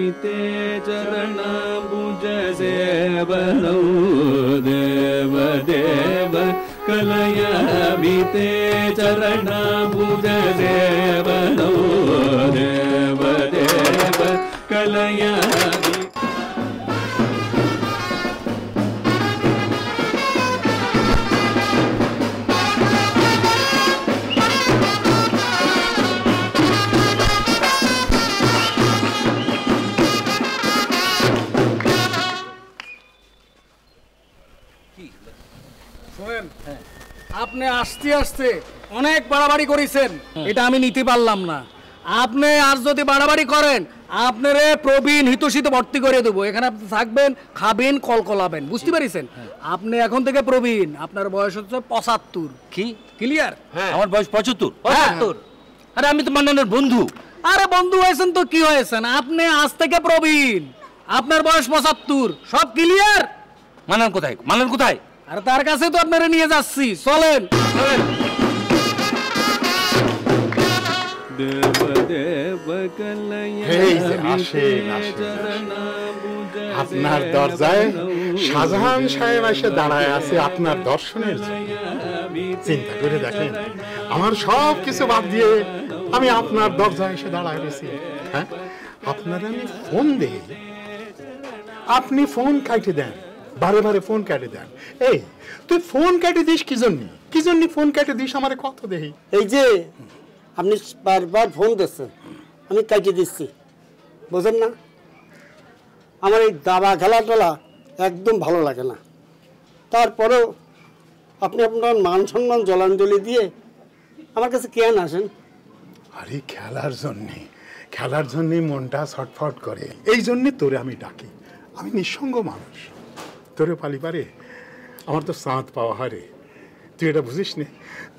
बीते चरणाम्बुज सेवनौ देव देव कलया बीते चरणाम्बुज सेवनौ देव देव कलया আপনি আস্তে আস্তে অনেক বাড়াবাড়ি করেছেন, এটা আমি নিতে পারলাম না। আপনি আর যদি বাড়াবাড়ি করেন আপনারে প্রবীণ হিতশীতে ভর্তি করে দেবো। এখানে আপনি থাকবেন, খাবেন, কলকলাবেন, বুঝতে পারিছেন? আপনি এখন থেকে প্রবীণ, আপনার বয়স হচ্ছে 75। কি ক্লিয়ার? আমার বয়স 75। আরে আমি তো মান্নানের বন্ধু। আরে বন্ধু হয়েছেন তো কি হয়েছেন, আপনি আজ থেকে প্রবীণ, আপনার বয়স 75। সব ক্লিয়ার? মান্নান কোথায়? মান্নান কোথায়? আর তার কাছে তো আপনারা নিয়ে যাচ্ছি, চলেন। আপনার দরজায় শাহজাহান সাহেব এসে দাঁড়ায় আছে আপনার দর্শনের জন্য। চিন্তা করে দেখেন, আমার সব কিছু বাদ দিয়ে আমি আপনার দরজায় এসে দাঁড়ায় গেছি। হ্যাঁ, আপনার আমি ফোন দিই, আপনি ফোন কাটে দেন, বারে বারে ফোন কেটে দেন। এই তুই ফোন কেটে দিস কি জন্য? কি জন্য ফোন কেটে দিস আমারে কত দেই? এই যে আপনি বারবার ফোন দিচ্ছেন, আমি কেটে দিচ্ছি, বুঝেন না? আমার এই দাবা খেলা টেলা একদম ভালো লাগে না। তারপরেও আপনি আপনার মান সম্মান জলাঞ্জলি দিয়ে আমার কাছে কেন আসেন? আরে খেলার জন্যে মনটা ছটফট করে, এই জন্যে তোরে আমি ডাকি। আমি নিঃসঙ্গ মানুষ, তোরে পালি পারে আমার তো চাঁদ পাওয়া হারে। তুই এটা বুঝিস নে?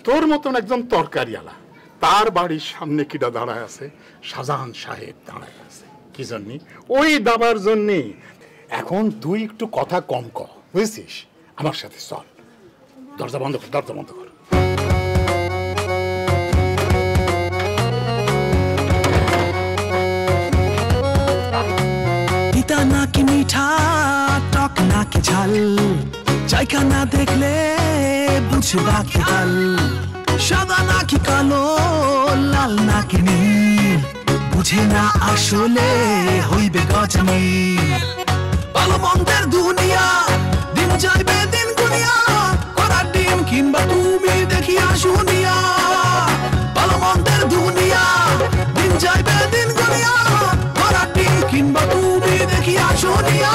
তোর মতন একজন তরকারিওয়ালা, তার বাড়ির সামনে কিটা দাঁড়ায় আছে, শাহজাহান সাহেব দাঁড়ায় আছে কি জন্যে? ওই দাবার জন্যে। এখন তুই একটু কথা কম কর, বুঝছিস? আমার সাথে চল। দরজা বন্ধ কর, দরজা বন্ধ কর। পিতা নাকি মিঠা, টক নাকি ঝাল, জায়গা না দেখলে বুঝবা কি হাল। সাদা নাকি কালো, লাল নাকি নীল, বুঝে না আসলে হইবে গজনী। ভালো মন্দের দুনিয়া, দিন যাইবে দিন গুনিয়া, করার ডিম কিংবা তুমি দেখিয়া শুনিয়া। ভালো মন্দের দুনিয়া, দিন যাইবে দিন গুনিয়া, করার ডিম কিংবা তুমি দেখিয়া শুনিয়া।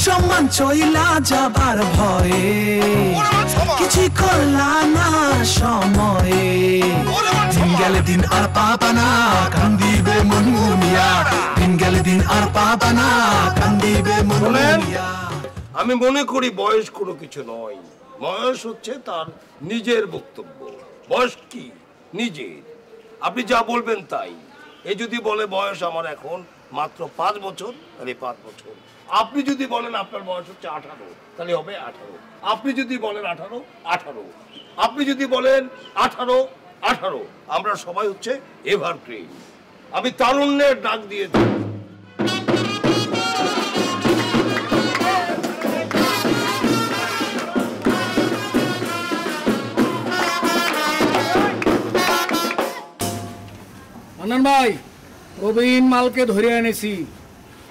সম্মান চইলা যাবার ভয়ে কিছু করলা না সময়ে। দিন গেলে দিন আর পাবা না, কান্দিবে মন মুনিয়া। দিন গেলে দিন আর পাবা না, কান্দিবে মন মুনিয়া। আমি মনে করি বয়স কোনো কিছু নয়, বয়স হচ্ছে তার নিজের বক্তব্য। বয়স কি? নিজের। আপনি যা বলবেন তাই। এই যদি বলে বয়স আমার এখন মাত্র 5 বছর, তাহলে 5 বছর। আপনি যদি বলেন আপনার বয়স হচ্ছে 18, তাহলে হবে 18। আপনি যদি বলেন 18, 18। আপনি যদি বলেন 18, 18। আমরা সবাই হচ্ছে এভারগ্রিন। আমি তারুণ্যের ডাক দিয়েছি। মান্নান ভাই, প্রবীণ মালকে ধরে এনেছি,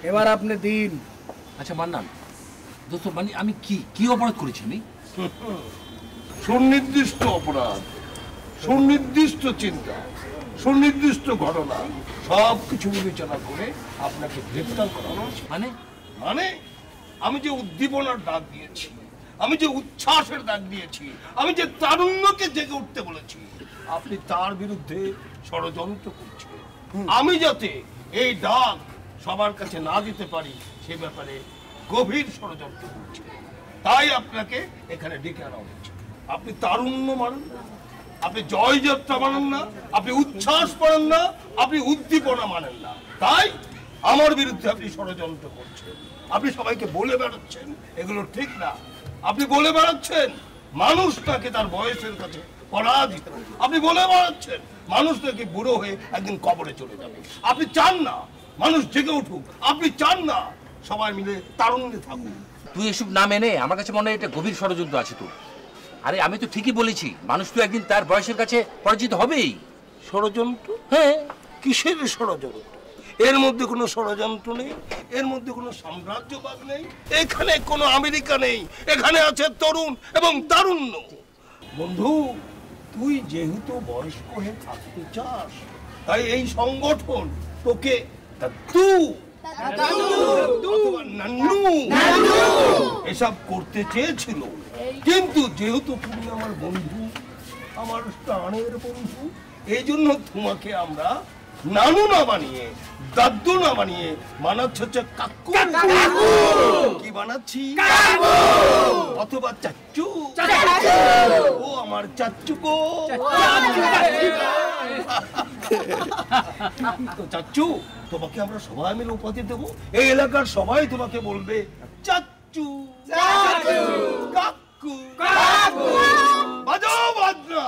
এবার আপনি দিন। আচ্ছা মান্নান দোস্ত, মানে আমি কি অপরাধ করেছি? আমি সুনির্দিষ্ট অপরাধ, সুনির্দিষ্ট চিন্তা, সুনির্দিষ্ট ঘটনা সব কিছু বিবেচনা করে আপনাকে গ্রেফতার করা হয়েছে। মানে আমি যে উদ্দীপনার ডাক দিয়েছি, আমি যে উচ্ছ্বাসের ডাক দিয়েছি, আমি যে তারুণ্যকে জেগে উঠতে বলেছি, আপনি তার বিরুদ্ধে ষড়যন্ত্র করছেন। আমি যাতে এই ডাক সবার কাছে না দিতে পারি সে ব্যাপারে গভীর ষড়যন্ত্র করছে। তাই আপনাকে এখানে ডেকে আনা হয়েছে। আপনি তারুণ্য মানেন না, আপনি জয়যাত্রা মানেন না, আপনি উচ্ছ্বাস মানেন না, আপনি উদ্দীপনা মানেন না। তাই আমার বিরুদ্ধে আপনি ষড়যন্ত্র করছেন। আপনি সবাইকে বলে বেড়াচ্ছেন এগুলো ঠিক না। আপনি বলে বেড়াচ্ছেন মানুষ তাকে তার বয়সের কাছে পরাজিত। আপনি বলে বেড়াচ্ছেন মানুষ নাকি বুড়ো হয়ে একদিন কবরে চলে যাবে। আপনি চান না মানুষ জেগে উঠুক, আপনি চান না সবাই মিলে তারুণ্যে থাকুক। তুই এসব না মেনে আমার কাছে মনে হয় এটা গভীর ষড়যন্ত্র আছে তোর। আরে আমি তো ঠিকই বলেছি, মানুষ তো একদিন তার বয়সের কাছে পরাজিত হবেই। ষড়যন্ত্র? হ্যাঁ। কিসের ষড়যন্ত্র? এর মধ্যে কোনো ষড়যন্ত্র নেই, এর মধ্যে কোনো সাম্রাজ্যবাদ নেই, এখানে কোনো আমেরিকা নেই, এখানে আছে তরুণ এবং তারুণ্য। বন্ধু, তুই যেহেতু বয়স্ক হয়ে থাকতে চাস, তাই এই সংগঠন তোকে দাদু অথবা নান্নু এসব করতে চেয়েছিল, কিন্তু যেহেতু তুমি আমার বন্ধু, আমার প্রাণের বন্ধু, এই জন্য তোমাকে আমরা নানু না বানিয়ে, দাদু না বানিয়ে বানাচ্ছি হচ্ছে কাকু। কি বানাচ্ছি? অথবা চাচ্চু। ও আমার চাচ্চু গো। তো চাচ্চু, তোমাকে আমরা সবাই মিলে উপাধি দেবো। এই এলাকার সবাই তোমাকে বলবে চাচ্চু, কাকু, বাজাও বাজনা।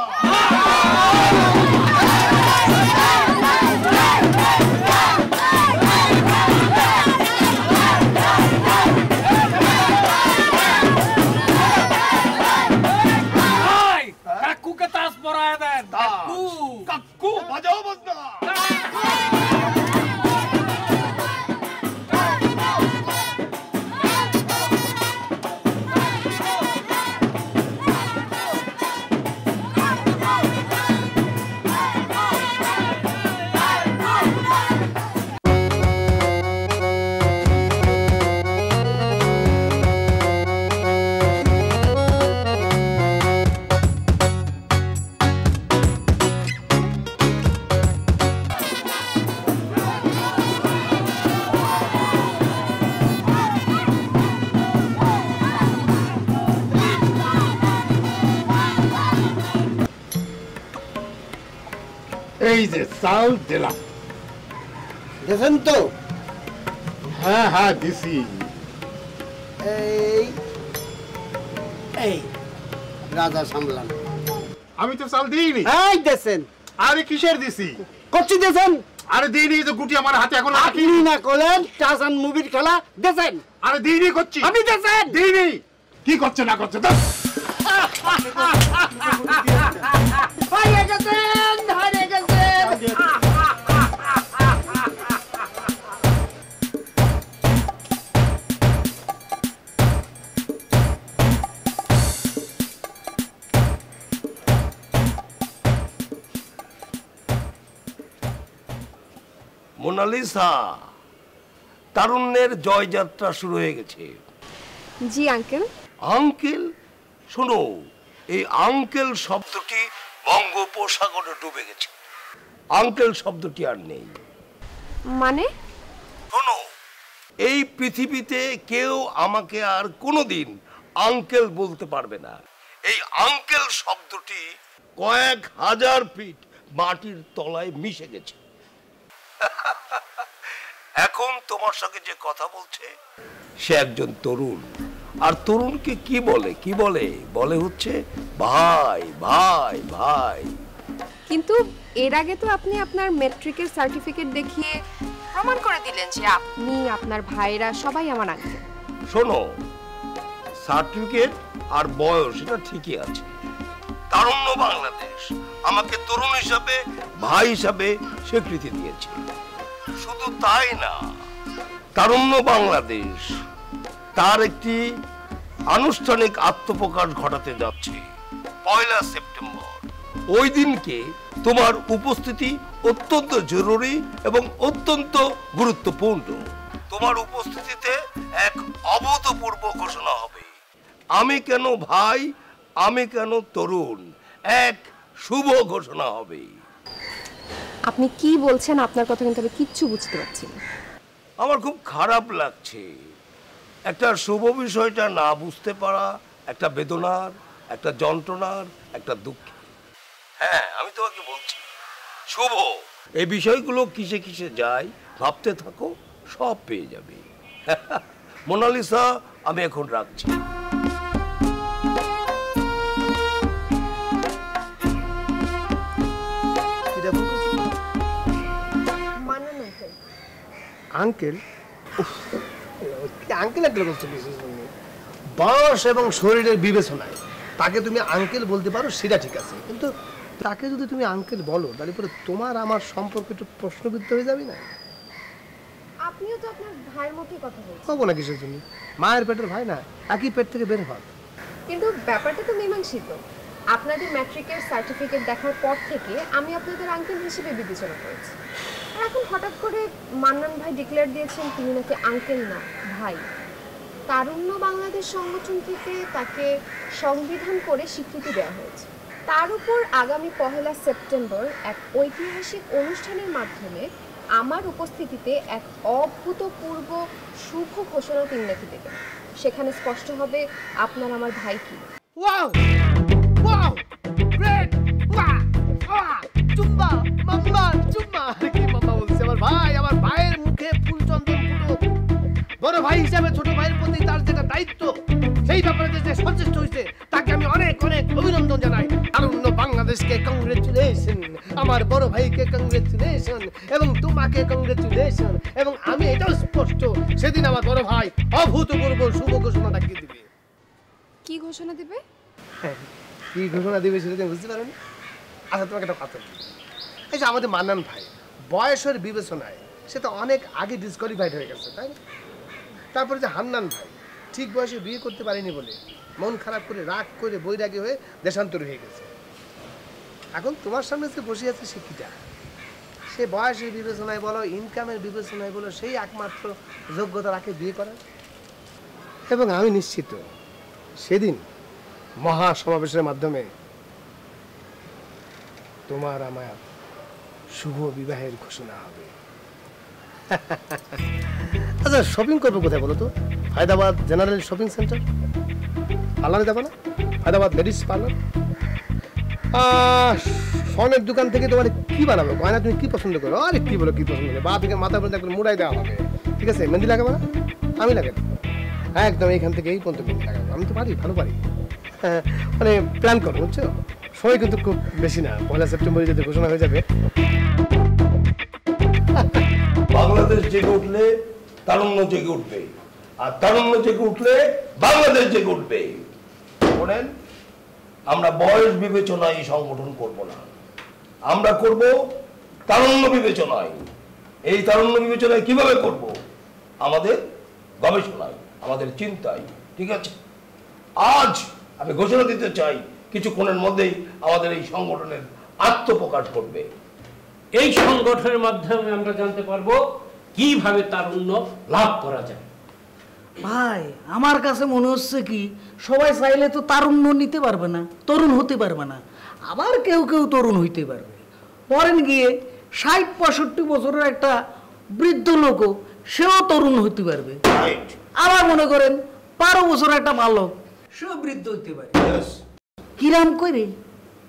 কাকুকে তাস পরায় দেন। কাকু, কাকু, বাজাও বাজনা। এই যে চাল দিলাম। দেখেন তো হ্যাঁ হ্যাঁ দিছি। এই এই রাজা সামলান। আমি তো চাল দিইনি। এই দেখেন। আরে কিসের দিছি? করছি দেখেন। আরে দিইনি, তো গুটি আমার হাতে এখন আপনি না করলেন টাসান মুভির খেলা দেখেন। আরে দিইনি করছি আমি দেখেন। দিইনি। কি করছে না করছে তো হারিয়ে গেছেন, হারিয়ে গেছেন। মোনালিসা, তারুণ্যের জয়যাত্রা শুরু হয়ে গেছে। জি আঙ্কেল। আঙ্কেল? শোনো, এই আঙ্কেল শব্দটি বঙ্গোপসাগরে ডুবে গেছে। আঙ্কেল শব্দটি আর নেই। মানে? শোনো, এই পৃথিবীতে কেউ আমাকে আর কোনোদিন আঙ্কেল বলতে পারবে না। এই আঙ্কেল শব্দটি কয়েক হাজার ফিট মাটির তলায় মিশে গেছে। এখন তোমার সঙ্গে যে কথা বলছে সে একজন তরুণ। আর তরুণকে কি বলে? কি বলে? বলে হচ্ছে ভাই, ভাই, ভাই। কিন্তু এর আগে তো আপনি আপনার ম্যাট্রিকের সার্টিফিকেট দেখিয়ে প্রমাণ করে দিলেন যে আপনি, আপনার ভাইরা সবাই আমার আঙ্কেল। শোনো, সার্টিফিকেট আর বয়স এটা ঠিকই আছে। তারুণ্য বাংলাদেশ আমাকে তরুণ হিসাবে, ভাই হিসাবে স্বীকৃতি দিয়েছে। শুধু তাই না, তারুণ্য বাংলাদেশ তার একটি আনুষ্ঠানিক আত্মপ্রকাশ ঘটাতে যাচ্ছে 1 সেপ্টেম্বর। ওই দিনকে তোমার উপস্থিতি অত্যন্ত জরুরি এবং অত্যন্ত গুরুত্বপূর্ণ। তোমার উপস্থিতিতে এক অভূতপূর্ব ঘোষণা হবে। আমি কেন ভাই, আমি কেন তরুণ, এক শুভ ঘোষণা হবে। আপনি কি বলছেন? আপনার কথা কিন্তু আমি কিচ্ছু বুঝতে পারছি না। আমার খুব খারাপ লাগছে। একটা শুভ বিষয়টা না বুঝতে পারা একটা বেদনার, একটা যন্ত্রণার, একটা দুঃখ। হ্যাঁ, আমি তোমাকে বলছি শুভ। এই বিষয়গুলো কিসে কিসে যায় ভাবতে থাকো, সব পেয়ে যাবে। মোনালিসা, আমি এখন রাখছি। আঙ্কেল আঙ্কেল একটা করছো বিশেষ বয়স এবং শরীরের বিবেচনায় তাকে তুমি আঙ্কেল বলতে পারো, সেটা ঠিক আছে, কিন্তু তাকে যদি তুমি আঙ্কেল বলো তাহলে পরে তোমার আমার সম্পর্ক একটু প্রশ্নবিদ্ধ হয়ে যাবে না? আপনিও তো আপনার ভাইয়ের মতোই কথা বলছেন। হবো না কিসের জন্য? মায়ের পেটের ভাই না, একই পেট থেকে বের হওয়া। কিন্তু ব্যাপারটা তো মীমাংসিত। আপনাদের ম্যাট্রিকের সার্টিফিকেট দেখার পর থেকে আমি আপনাদের আঙ্কেল হিসেবে বিবেচনা করেছি। আর এখন হঠাৎ করে মান্নান ভাই ডিক্লেয়ার দিয়েছেন তিনি নাকি আঙ্কেল না ভাই। তারুণ্য বাংলাদেশ সংগঠন থেকে তাকে সংবিধান করে স্বীকৃতি দেওয়া হয়েছে। তার উপর আগামী 1 সেপ্টেম্বর এক ঐতিহাসিক অনুষ্ঠানের মাধ্যমে আমার উপস্থিতিতে এক অভূতপূর্ব শুভ ঘোষণা তিনি নাকি দেবেন। সেখানে স্পষ্ট হবে আপনার আমার ভাই কি। Wow wow great wow wow চুম্বা মাম্মা চুম্বা কি মাম্মা বলছে আমার ভাই, আমার ভাইয়ের মুখে ফুল চন্দন ফুটো। বড় ভাই হিসাবে ছোট ভাইয়ের প্রতি তার যেটা দায়িত্ব সেই ব্যাপারে যে সচেষ্ট হয়েছে তাকে আমি অনেক অনেক অভিনন্দন জানাই। তারুণ্য বাংলাদেশকে কংগ্রেচুলেশন, আমার বড় ভাইকে কংগ্রেচুলেশন এবং তোমাকে কংগ্রেচুলেশন। এবং আমি এটাও স্পষ্ট সেদিন আমার বড় ভাই অভূতপূর্ব শুভ ঘোষণাটা কি দিবে। কি ঘোষণা দিবে? কি ঘোষণা দিবে সেটা তুমি বুঝতে পারো না? আচ্ছা তোমাকে একটা কথা বলি, এই যে আমাদের মান্নান ভাই বয়সের বিবেচনায় সে তো অনেক আগে ডিসকোয়ালিফাইড হয়ে গেছে, তাই না? তারপরে যে হান্নান ভাই ঠিক বয়সে বিয়ে করতে পারেনি বলে মন খারাপ করে রাগ করে বৈরাগী হয়ে দেশান্তর হয়ে গেছে। এখন তোমার সামনে যে বসে আছে সে কিটা, সে বয়সের বিবেচনায় বলো ইনকামের বিবেচনায় বলো সেই একমাত্র যোগ্যতা রাখে বিয়ে করার। এবং আমি নিশ্চিত সেদিন মহা সমাবেশের মাধ্যমে তোমার আমার শুভ বিবাহের ঘোষণা হবে। আচ্ছা শপিং করবো কোথায় বলো তো? Hyderabad general shopping centre. পার্লারে যাবো না? Hyderabad ladies parlour. স্বর্ণের দোকান থেকে তোমার কি বানাবো গয়না, তুমি কি পছন্দ করো? আরে কি বলো কি পছন্দ করো? বা থেকে মাথা পর্যন্ত একদম মুড়াই দেওয়া হবে, ঠিক আছে? মেহেন্দি লাগাবো না? আমি লাগাবো একদম এইখান থেকে এই পর্যন্ত মেহেন্দি লাগাবো। আমি তো পারি, ভালো পারি। মানে প্ল্যান করো, বুঝছো? সময় কিন্তু খুব বেশি না, 1 সেপ্টেম্বরে যদি ঘোষণা হয়ে যাবে। বাংলাদেশ জেগে উঠলে তারুণ্য জেগে উঠবে, আর তারুণ্য জেগে উঠলে বাংলাদেশ জেগে উঠবে। বলেন, আমরা বয়স বিবেচনায় এই সংগঠন করব না, আমরা করব তারুণ্য বিবেচনায়। এই তারুণ্য বিবেচনায় কিভাবে করব? আমাদের গবেষণায়, আমাদের চিন্তায়, ঠিক আছে? আজ আমি ঘোষণা দিতে চাই কিছুক্ষণের মধ্যেই আমাদের এই সংগঠনের আত্মপ্রকাশ করবে। এই সংগঠনের মাধ্যমে আমরা জানতে পারবো কিভাবে তারুণ্য লাভ করা যায়। ভাই আমার কাছে মনে হচ্ছে কি সবাই চাইলে তো তারুণ্য নিতে পারবে না, তরুণ হতে পারবে না। আবার কেউ কেউ তরুণ হইতে পারবে। ধরেন গিয়ে 60-65 বছরের একটা বৃদ্ধ লোকও সেও তরুণ হইতে পারবে। আবার মনে করেন 12 বছরের একটা বালক সেও বৃদ্ধ হইতে পারে। কিরাম করে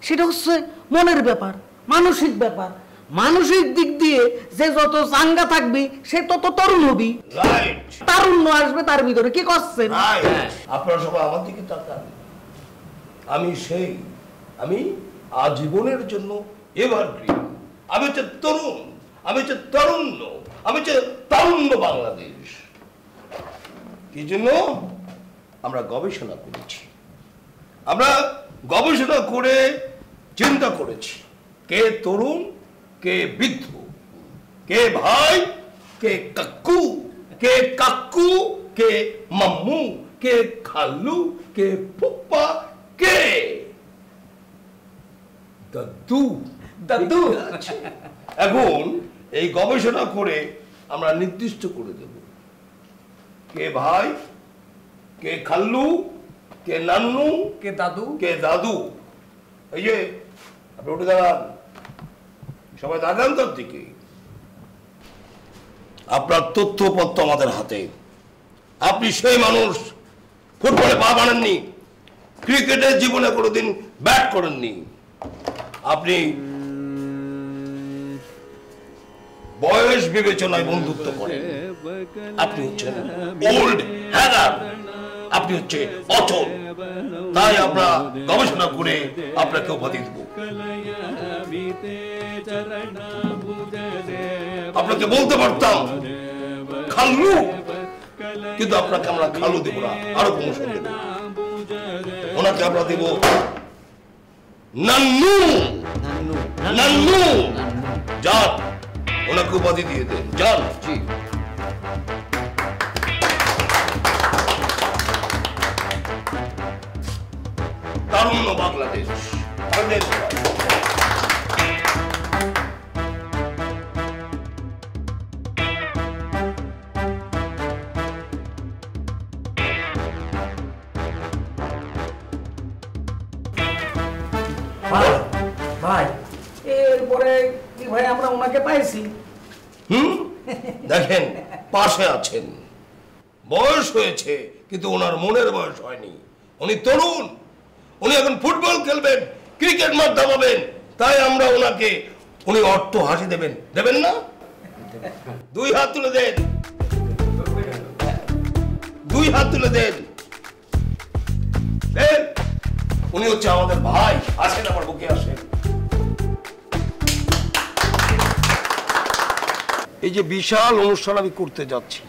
সেটা হচ্ছে মনের ব্যাপার, মানসিক ব্যাপার। মানসিক দিক দিয়ে যে যত চাঙ্গা থাকবি সে তত তরুণ হবি, তারুণ্য আসবে তার ভিতরে। কি করছেন আপনারা সবাই আমার দিকে তাকান। আমি আজীবনের জন্য এভারগ্রিন। আমি হচ্ছে তরুণ, আমি হচ্ছে তারুণ্য, আমি হচ্ছে তারুণ্য বাংলাদেশ। কি জন্য? আমরা গবেষণা করেছি, আমরা গবেষণা করে চিন্তা করেছি কে তরুণ, কে বৃদ্ধ, কে ভাই, কে কাকু, কে কাকু, কে মাম্মু, কে খালু, কে ফুপ্পা, কে দাদু। দাদু এখন এই গবেষণা করে আমরা নির্দিষ্ট করে দেব কে ভাই, কে খাল্লু, কে নান্নু, কে দাদু, কে দাদু। এই যে আপনি উঠে দাঁড়ান, সবাই দাঁড়ান তার দিকে। আপনার তথ্যপত্র আমাদের হাতে। আপনি সেই মানুষ ফুটবলে পা বানাননি, ক্রিকেটের জীবনে কোনোদিন ব্যাট করেননি, আপনি বয়স বিবেচনায় বন্ধুত্ব করেন, আপনি হচ্ছেন ওল্ড হ্যাগার, আপনি হচ্ছে অচল। তাই আমরা গবেষণা করে আপনাকে উপাধি দেব। আপনাকে বলতে পারতাম খালু, কিন্তু আপনাকে আমরা খালু দেব না, আরো প্রমোশন দেব। ওনাকে আমরা দেব নান্নু। নান্নু যান, ওনাকে উপাধি দিয়ে দেন, যান। জি। তারুণ্য বাংলাদেশ। ভাই এরপরে কি ভাই আমরা ওনাকে পাইছি? দেখেন পাশে আছেন, বয়স হয়েছে কিন্তু ওনার মনের বয়স হয়নি। উনি তরুণ, উনি এখন ফুটবল খেলবেন, ক্রিকেট মাঠ দাবাবেন, তাই আমরা ওনাকে, উনি অর্থ হাসি দেবেন, দেবেন না? 2 হাত তুলে দেন, 2 হাত তুলে দেন। উনি হচ্ছে আমাদের ভাই। আসেন আমার বুকে, আসেন। এই যে বিশাল অনুষ্ঠান আমি করতে যাচ্ছি,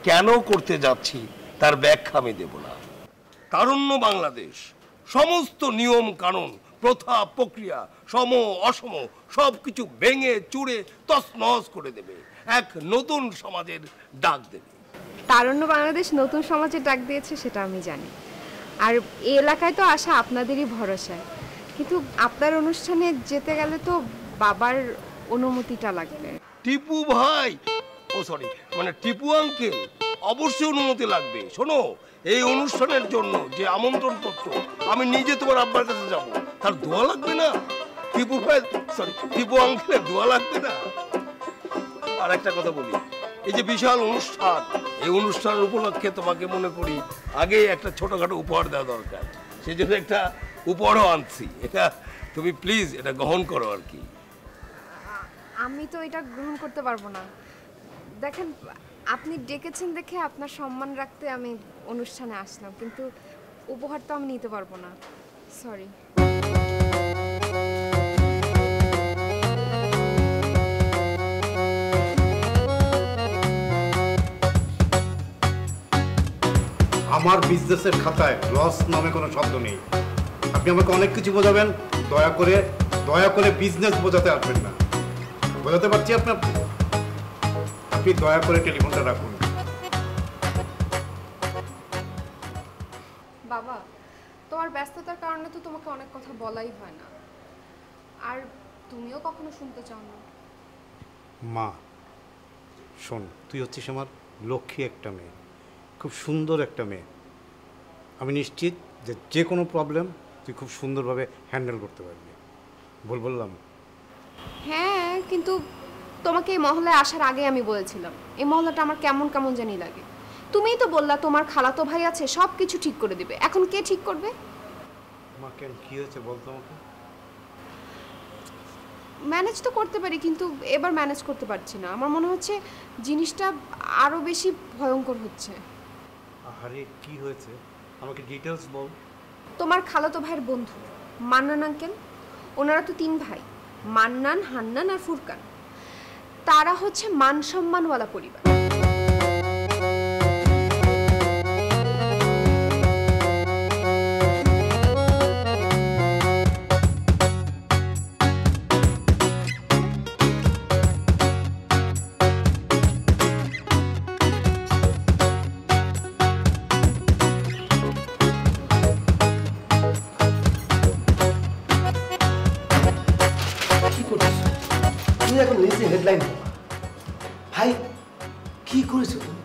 কেন করতে যাচ্ছি তার ব্যাখ্যা আমি দেব না। তারুণ্য বাংলাদেশ সমস্ত নিয়ম কানুন, প্রথা, প্রক্রিয়া, সম অসম সবকিছু ভেঙে চুরে তছনছ করে দেবে, এক নতুন সমাজের ডাক দেবে। তারুণ্য বাংলাদেশ নতুন সমাজের ডাক দিয়েছে সেটা আমি জানি, আর এই এলাকায় তো আসা আপনাদেরই ভরসায়। কিন্তু আপনার অনুষ্ঠানে যেতে গেলে তো বাবার অনুমতিটা লাগবে। টিপু ভাই, ও সরি, মানে টিপু আঙ্কেল, অবশ্যই অনুমতি লাগবে। শোনো, এই অনুষ্ঠানের জন্য যে আমন্ত্রণ পত্র, আমি নিজে তোমার আব্বার কাছে যাব, তার দোয়া লাগবে না? টিপু ভাই, সরি, টিপু আঙ্কেলের দোয়া লাগবে না? আর একটা কথা বলি, এই যে বিশাল অনুষ্ঠান, এই অনুষ্ঠানের উপলক্ষে তোমাকে মনে করি আগে একটা ছোটখাটো উপহার দেওয়া দরকার। সেই জন্য একটা উপহারও আনছি, এটা তুমি প্লিজ এটা গ্রহণ করো আর কি। আমি তো এটা গ্রহণ করতে পারবো না। দেখেন, আপনি ডেকেছেন দেখে আপনার সম্মান রাখতে আমি অনুষ্ঠানে আসলাম, কিন্তু উপহার তো আমি নিতে পারবো না, সরি। আমার বিজনেসের খাতায় লস নামে কোনো শব্দ নেই। আপনি আমাকে অনেক কিছু বোঝাবেন, দয়া করে বিজনেস বোঝাতে আসবেন না। বোঝাতে পারছি আপনি দয়া করে টেলিফোনটা রাখুন। বাবা, তোমার ব্যস্ততার কারণে তো তোমাকে অনেক কথা বলাই হয় না, আর তুমিও কখনো শুনতে চাও না। মা শোন, তুই হচ্ছিস আমার লক্ষ্মী একটা মেয়ে, খুব সুন্দর একটা মেয়ে। আমি নিশ্চিত যে কোনো প্রবলেম তুই খুব সুন্দরভাবে হ্যান্ডেল করতে পারবি। বললাম? হ্যাঁ, কিন্তু তোমাকে এই মহলায় আসার আগে আমি বলেছিলাম এই মহলাটা আমার কেমন কেমন জানি লাগে। তুমিই তো বললা তোমার খালাতো ভাই আছে, সব কিছু ঠিক করে দিবে। এখন কে ঠিক করবে? মা কেন, কি হয়েছে বলতো আমাকে? ম্যানেজ তো করতে পারি, কিন্তু এবার ম্যানেজ করতে পারছি না। আমার মনে হচ্ছে জিনিসটা আরো বেশি ভয়ঙ্কর হচ্ছে। আরে কি হয়েছে আমাকে ডিটেইলস বল। তোমার খালাতো ভাইয়ের বন্ধু মান্নান আঙ্কেল, ওনারা তো 3 ভাই, মান্নান, হান্নান আর ফুরকান। তারা হচ্ছে মান সম্মানওয়ালা পরিবার। ভাই কি করেছো তুমি?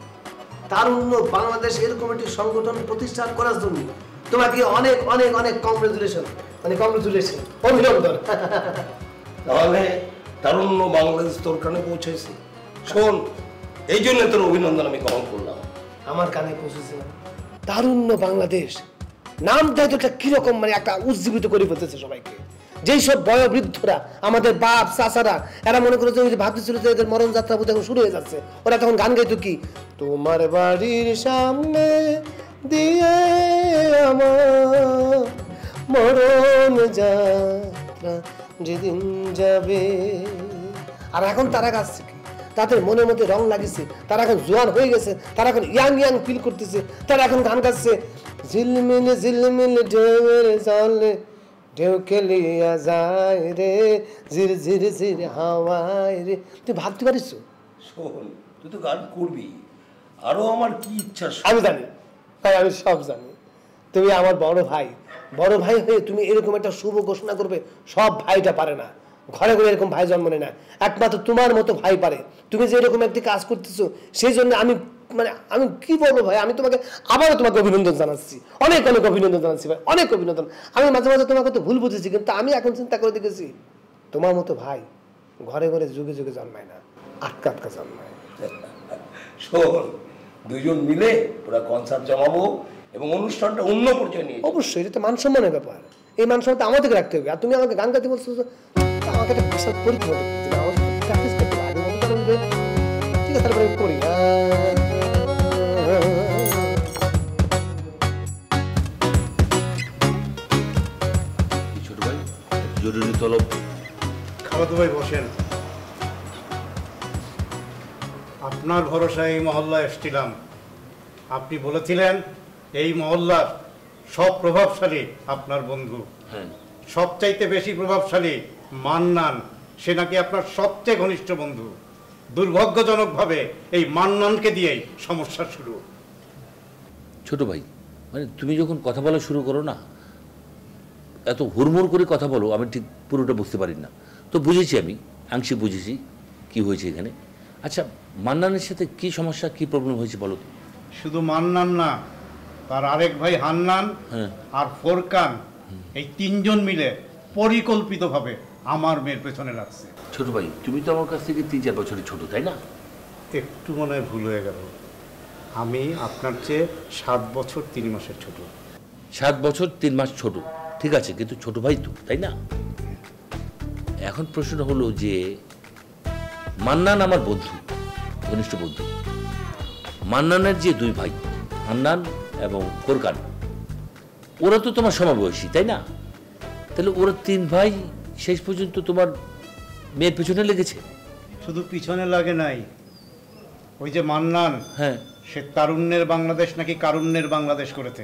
তারুণ্য বাংলাদেশ এরকম একটি সংগঠন প্রতিষ্ঠা করার জন্য তোমাকে অনেক অনেক অনেক কংগ্রেচুলেশন, অভিনন্দন। তাহলে তারুণ্য বাংলাদেশ তোর কানে পৌঁছেছে। শোন, এই জন্য তোর অভিনন্দন আমি গ্রহণ করলাম। আমার কানে পৌঁছেছে তারুণ্য বাংলাদেশ নামটা তো কিরকম, মানে একটা উজ্জীবিত করে ফেলতেছে সবাইকে। যেই সব বয়োবৃদ্ধরা, আমাদের বাপ চাচারা, এরা মনে করে যে ভাবতেছিল যে এদের মরণ যাত্রা বোধ এখন শুরু হয়ে যাচ্ছে, ওরা তখন গান গাইতো কি, তোমার বাড়ির সামনে দিয়ে আমার মরণ যাত্রা যেদিন যাবে। আর এখন তারা গাচ্ছে কি, তাদের মনের মধ্যে রং লাগিয়েছে, তারা এখন জোয়ান হয়ে গেছে, তারা এখন ইয়াং ইয়াং ফিল করতেছে, তারা এখন গান গাচ্ছে ঝিলমিল ঝিলমিল ঢেউয়ের জলে ঢেউ খেলিয়া যায় রে ঝির ঝির ঝির হাওয়ায় রে। তুই ভাবতে পারিস? শোন, তুই তো গান করবি, আরো আমার কি ইচ্ছা আমি জানি, তাই আমি সব জানি। তুমি আমার বড় ভাই, বড় ভাই হয়ে তুমি এরকম একটা শুভ ঘোষণা করবে, সব ভাইটা পারে না, ঘরে ঘরে এরকম ভাই জন্ম নেয় না, একমাত্র তোমার মতো ভাই পারে। তুমি যে এরকম একটি কাজ করতেছো, সেই জন্য আমি আমি কি বলবো ভাই, আমি তোমাকে আবারও তোমাকে অভিনন্দন জানাচ্ছি, অনেক অনেক অভিনন্দন জানাচ্ছি ভাই, অনেক অভিনন্দন। আমি মাঝে মাঝে তোমাকে তো ভুল বুঝেছি, কিন্তু আমি এখন চিন্তা করে দেখেছি তোমার মতো ভাই ঘরে ঘরে যুগে যুগে জন্মায় না, আটকা আটকা জন্মায়। শোন, দুজন মিলে পুরো কনসার্ট জমাবো এবং অনুষ্ঠানটা অন্য পর্যায়ে নিয়ে। অবশ্যই, এটা তো মান সম্মানের ব্যাপার, এই মান সম্মানটা আমাদেরকে রাখতে হবে। আর তুমি আমাকে গান গাইতে বলছো, আমাকে একটা বিশাল পরীক্ষা প্র্যাকটিস করতে হবে, আগে মতো ঠিক আছে তারপরে করি। ছোট ভাই জরুরি তলব। খালাতো ভাই বসেন। আপনার ভরসায় এই মহল্লায় এসেছিলাম। আপনি বলেছিলেন এই মহল্লার সব প্রভাবশালী আপনার বন্ধু, সবচাইতে বেশি প্রভাবশালী মান্নান, সে নাকি আপনার সবচেয়ে ঘনিষ্ঠ বন্ধু। দুর্ভাগ্যজনকভাবে এই মান্নানকে দিয়েই সমস্যা শুরু। ছোট ভাই, মানে তুমি যখন কথা বলা শুরু করো না, এত হুড়মুড় করে কথা বলো, আমি ঠিক পুরোটা বুঝতে পারি না। তো বুঝেছি, আমি আংশিক বুঝেছি কি হয়েছে এখানে। আচ্ছা, মান্নানের সাথে কি সমস্যা, কি প্রবলেম হয়েছে বলো তো? শুধু মান্নান না, তার আরেক ভাই হান্নান আর ফোরকান, এই তিনজন মিলে পরিকল্পিতভাবে আমার মেয়ের পেছনে লাগছে। ছোট ভাই, তুমি তো আমার কাছ থেকে 3-4 বছরের ছোট, তাই না? একটু মনে হয় ভুল হয়ে গেল, আমি আপনার চেয়ে 7 বছর 3 মাসের ছোট। 7 বছর 3 মাস ছোট, ঠিক আছে, কিন্তু ছোট ভাই তো, তাই না? এখন প্রশ্ন হলো যে মান্নান আমার বন্ধু, ঘনিষ্ঠ বন্ধু। মান্নানের যে 2 ভাই, হান্নান এবং ফোরকান, ওরা তো তোমার সমবয়সী, তাই না? তাহলে ওরা 3 ভাই শেষ পর্যন্ত তোমার মেয়ের পেছনে লেগেছে। শুধু পিছনে লাগে নাই, ওই যে মান্নান, সে তারুণ্যের বাংলাদেশ নাকি কারুণ্যের বাংলাদেশ করেছে,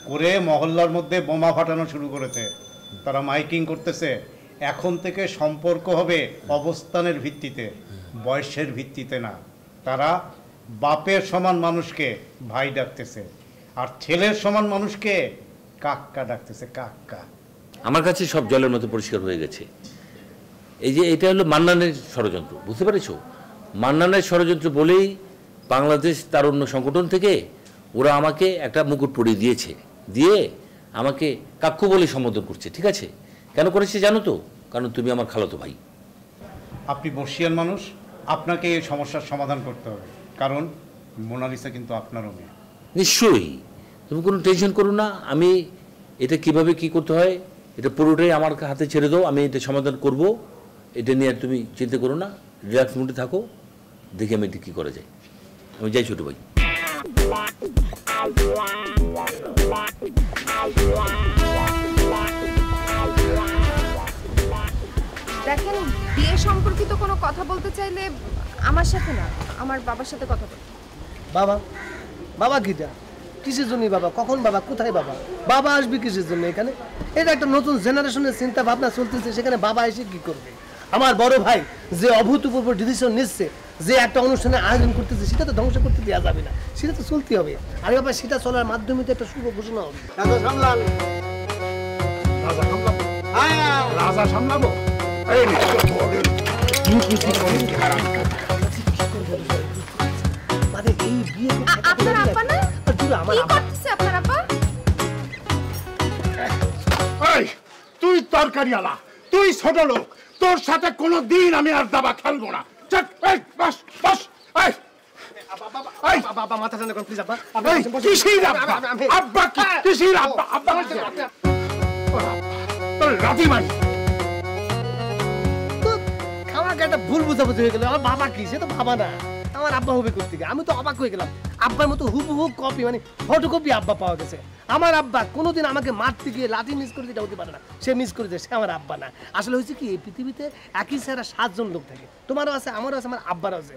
করে মহল্লার মধ্যে বোমা ফাটানো শুরু করেছে। তারা মাইকিং করতেছে, এখন থেকে সম্পর্ক হবে অবস্থানের ভিত্তিতে, বয়সের ভিত্তিতে না। তারা বাপের সমান মানুষকে ভাই ডাকতেছে, আর ছেলের সমান মানুষকে কাক্কা ডাকতেছে, কাক্কা। আমার কাছে সব জলের মতো পরিষ্কার হয়ে গেছে। এই যে এটা হলো মান্নানের ষড়যন্ত্র, বুঝতে পেরেছো? মান্নানের ষড়যন্ত্র বলেই বাংলাদেশ তারুণ্য সংগঠন থেকে ওরা আমাকে একটা মুকুট পরিয়ে দিয়েছে, দিয়ে আমাকে কাক্কু বলে সম্বোধন করছে। ঠিক আছে, কেন করেছে জানো তো? কারণ তুমি আমার খালাতো ভাই। আপনি বর্ষিয়ান মানুষ, আপনাকে এই সমস্যার সমাধান করতে হবে, কারণ মোনালিসা কিন্তু আপনারও মেয়ে। নিশ্চয়ই, তুমি কোনো টেনশন করো না। আমি এটা কিভাবে কি করতে হয় এটা পুরোটাই আমার হাতে ছেড়ে দাও, আমি এটা সমাধান করব। এটা নিয়ে আর তুমি চিন্তা করো না, রিল্যাক্স মুডে থাকো, দেখি আমি এটা কী করা যায়। আমি যাই ছোটো ভাই। দেখেন, বিয়ে সম্পর্কিত কোনো কথা বলতে চাইলে আমার সাথে না, আমার বাবার সাথে কথা বলতে। বাবা? বাবা কিটা? কিসের জন্য বাবা? কখন বাবা? কোথায় বাবা? বাবা আসবে কিসের জন্য এখানে? এটা একটা নতুন জেনারেশনের চিন্তা ভাবনা চলতেছে, সেখানে বাবা এসে কি করবে? আমার বড় ভাই যে অভূতপূর্ব ডিসিশন নিচ্ছে, যে একটা অনুষ্ঠানের আয়োজন করতেছে, সেটা তো ধ্বংস করতে দেওয়া যাবে না, সেটা তো চলতে হবে। আরে বাবা, সেটা চলার মাধ্যমে তো একটা শুভ ঘোষণা হবে। রাজা সামলাবো, রাজা সামলাবো। আপনার আপা না? কি করতেছে আপনার আপা? তুই তরকারি আলা, তুই ছোট লোক, তোর সাথে কোনোদিন আমি আর দাবা খেলবো না। বস বস। বাবা মাথা ঠান্ডা করুন প্লিজ। আব্বা কিসির আব্বা? আব্বা কি কিসির আব্বা? আব্বা তোর রাজি মারি। আমাকে একটা ভুল বুঝাবুঝি হয়ে গেল। আমার বাবা কি? সে তো বাবা না, আমার আব্বা হবে কোথেকে? আমি তো অবাক হয়ে গেলাম। আব্বার মতো হুবহু কপি মানে ফটোকপি আব্বা পাওয়া গেছে। আমার আব্বা কোনোদিন আমাকে মারতে গিয়ে লাঠি মিস করে দিতে হতে পারে না, সে মিস করে দেয়, সে আমার আব্বা না। আসলে হয়েছে কি, এই পৃথিবীতে একই ছাড়া 7 জন লোক থাকে, তোমারও আছে, আমারও আছে, আমার আব্বারও আছে।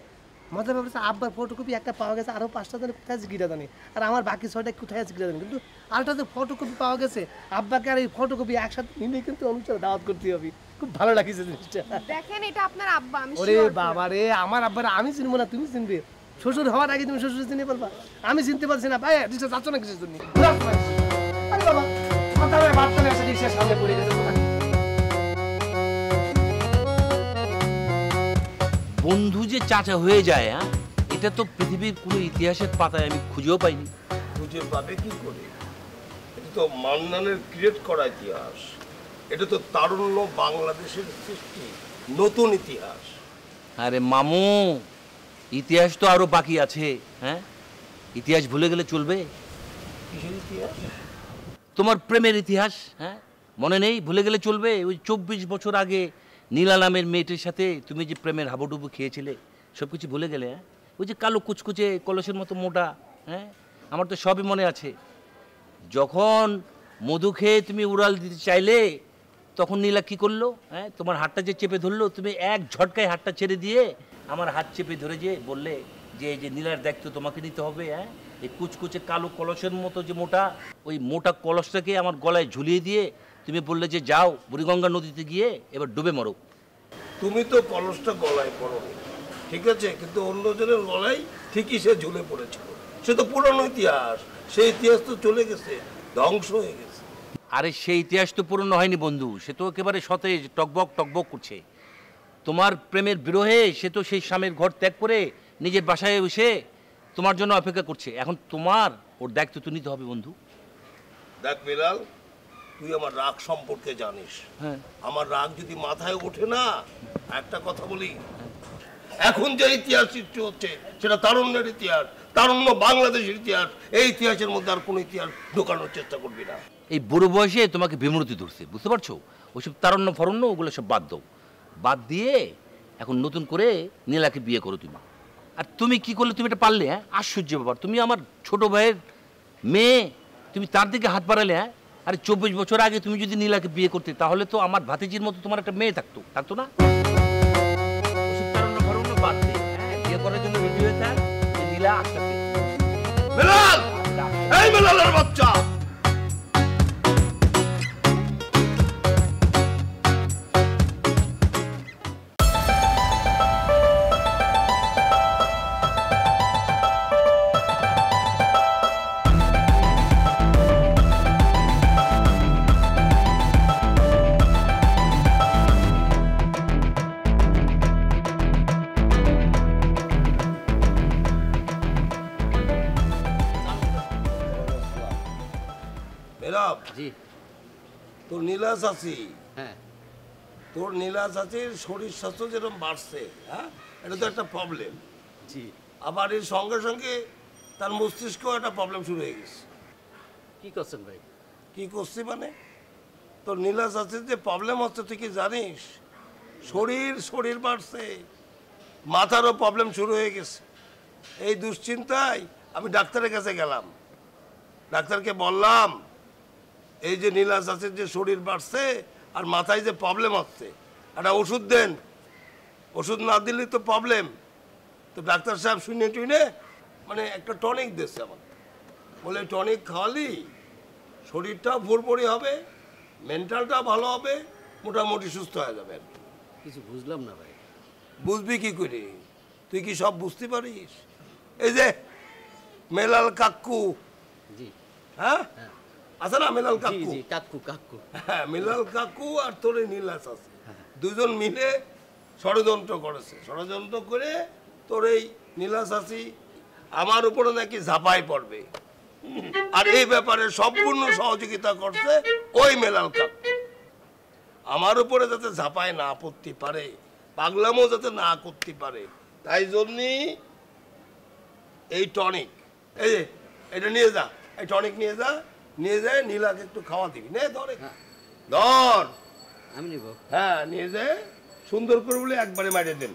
মজার ব্যাপার হচ্ছে আব্বার ফটোকপি একটা পাওয়া গেছে, আরও 5টা জানি কোথায় আছে গিটা জানি, আর আমার বাকি 6টা কোথায় আছে গিটা জানি, কিন্তু আরেকটা যে ফটোকপি পাওয়া গেছে আব্বাকে আর এই ফটোকপি একসাথে নিলে কিন্তু অনুষ্ঠানে দাওয়াত করতে হবে। খুব ভালো লাগছে জিনিসটা। দেখেন এটা আপনার আব্বা, আমি ওরে বাবা রে, আমার আব্বার আমি চিনবো না, তুমি চিনবে? শ্বশুর হওয়ার আগে তুমি শ্বশুর চিনতে পারবা, আমি চিনতে পারছি না। ভাই রিক্সা যাচ্ছ না কিসের জন্য? আরে বাবা কথা বলে বার্তা নিয়ে আসে, রিক্সার সামনে পড়ে গেছে। বন্ধু যে চাচা হয়ে যায়, হ্যাঁ, এটা তো পৃথিবীর কোনো ইতিহাসের পাতায় আমি খুঁজেও পাইনি। খুঁজে পাবে কি করে? এটা তো মান্নানের ক্রিয়েট করা ইতিহাস, এটা তো তারুণ্য বাংলাদেশের সৃষ্টি, নতুন ইতিহাস। আরে মামু, ইতিহাস তো আরো বাকি আছে। হ্যাঁ, ইতিহাস ভুলে গেলে চলবে? কিসের ইতিহাস? তোমার প্রেমের ইতিহাস, হ্যাঁ, মনে নেই? ভুলে গেলে চলবে? ওই 24 বছর আগে নীলা নামের মেয়েটির সাথে তুমি যে প্রেমের হাবুডুবু খেয়েছিলে, সব কিছু ভুলে গেলে? হ্যাঁ, ওই যে কালো কুচকুচে কলসের মতো মোটা, হ্যাঁ, আমার তো সবই মনে আছে। যখন মধু খেয়ে তুমি উড়াল দিতে চাইলে, তখন নীলা কি করলো? হ্যাঁ, তোমার হাতটা যে চেপে ধরলো, তুমি এক ঝটকায় হাতটা ছেড়ে দিয়ে আমার হাত চেপে ধরে যে বললে যে এই যে নীলার দায়িত্ব তোমাকে নিতে হবে। হ্যাঁ, এই কুচকুচে কালো কলসের মতো যে মোটা, ওই মোটা কলসটাকে আমার গলায় ঝুলিয়ে দিয়ে তুমি বললে যে যাও বুড়িগঙ্গা নদীতে গিয়ে এবার ডুবে মরো। তুমি তো কলসটা গলায় পড়োনি, ঠিক আছে, কিন্তু অন্যজনের গলায় ঠিকই সে ঝুলে পড়েছিল। সে তো পুরনো ইতিহাস, সেই ইতিহাস তো চলে গেছে, ধ্বংস হয়ে গেছে। আরে সেই ইতিহাস তো পুরনো হয়নি বন্ধু, সে তো একেবারে সতেজ, টকবক টকবক করছে। তোমার প্রেমের বিরহে সে তো সেই স্বামীর ঘর ত্যাগ করে নিজের বাসায় এসে তোমার জন্য অপেক্ষা করছে। এখন তোমার ওর দায়িত্ব তো নিতে হবে বন্ধু। দেখ বিলাল, তুই আমার রাগ সম্পর্কে জানিস। হ্যাঁ, আমার রাগ যদি মাথায় ওঠে না, একটা কথা বলি, এখন যে ইতিহাস সৃষ্টি হচ্ছে সেটা তারুণ্যের ইতিহাস, তারুণ্য বাংলাদেশের ইতিহাস। এই ইতিহাসের মধ্যে আর কোনো ইতিহাস ঢোকানোর চেষ্টা করবি না। এই বুড়ো বয়সে তোমাকে বিমূর্তি ধরছে, বুঝতে পারছো? ওইসব তারণ্য ফরণ্য ওগুলো সব বাদ দাও, বাদ দিয়ে এখন নতুন করে নীলাকে বিয়ে করো তুমি। আর তুমি কি করলে? তুমি এটা পারলে? হ্যাঁ, আশ্চর্য ব্যাপার, তুমি আমার ছোট ভাইয়ের মেয়ে, তুমি তার দিকে হাত বাড়ালে। হ্যাঁ, আরে 24 বছর আগে তুমি যদি নীলাকে বিয়ে করতে, তাহলে তো আমার ভাতিজির মতো তোমার একটা মেয়ে থাকতো না? ওসব তারণ্য ফরণ্য বাদ দিয়ে, হ্যাঁ, বিয়ে করার জন্য রেডি হয়ে থাক। নীলা আসতে বিলাল, এই বিলালের বাচ্চা, জি তোর নীলা চাচি, হ্যাঁ, তোর নীলা চাচির শরীর স্বাস্থ্য যেরকম বাড়ছে, হ্যাঁ, এটা তো একটা প্রবলেম। জি। আবার এর সঙ্গে সঙ্গে তার মস্তিষ্কেও একটা প্রবলেম শুরু হয়ে গেছে। কি করছেন ভাই? কি করছি মানে, তোর নীলা চাচির যে প্রবলেম হচ্ছে তুই কি জানিস? শরীর বাড়ছে, মাথারও প্রবলেম শুরু হয়ে গেছে। এই দুশ্চিন্তায় আমি ডাক্তারের কাছে গেলাম, ডাক্তারকে বললাম এই যে নীলা চাচির যে শরীর বাড়ছে আর মাথায় যে প্রবলেম হচ্ছে, একটা ওষুধ দেন। ওষুধ না দিলে তো প্রবলেম। তো ডাক্তার সাহেব শুনে টুনে মানে একটা টনিক দিচ্ছে আমার, বলে টনিক খাওয়ালি শরীরটা ভরভরি হবে, মেন্টালটা ভালো হবে, মোটামুটি সুস্থ হয়ে যাবে। কিছু বুঝলাম না ভাই। বুঝবি কি করে? তুই কি সব বুঝতে পারিস? এই যে মেলাল কাকু, জি, হ্যাঁ, আছে না মেলাল কাকু? জি, কাকু। হ্যাঁ, মেলাল কাকু আর তোর নীলা চাচি দুজন মিলে ষড়যন্ত্র করেছে। ষড়যন্ত্র করে তোর এই নীলা চাচি আমার উপরে নাকি ঝাঁপাই পড়বে, আর এই ব্যাপারে সম্পূর্ণ সহযোগিতা করছে ওই মেলাল কাকু। আমার উপরে যাতে ঝাঁপায় না পড়তে পারে, পাগলামও যাতে না করতে পারে, তাই জন্যই এই টনিক, এই যে এটা নিয়ে যা, এই টনিক নিয়ে যায় নীলাকে একটু খাওয়া দিবি। নে ধর, আমি নিব। হ্যাঁ, নিয়ে যায় সুন্দর করে বলে একবারে মারিয়ে দেন,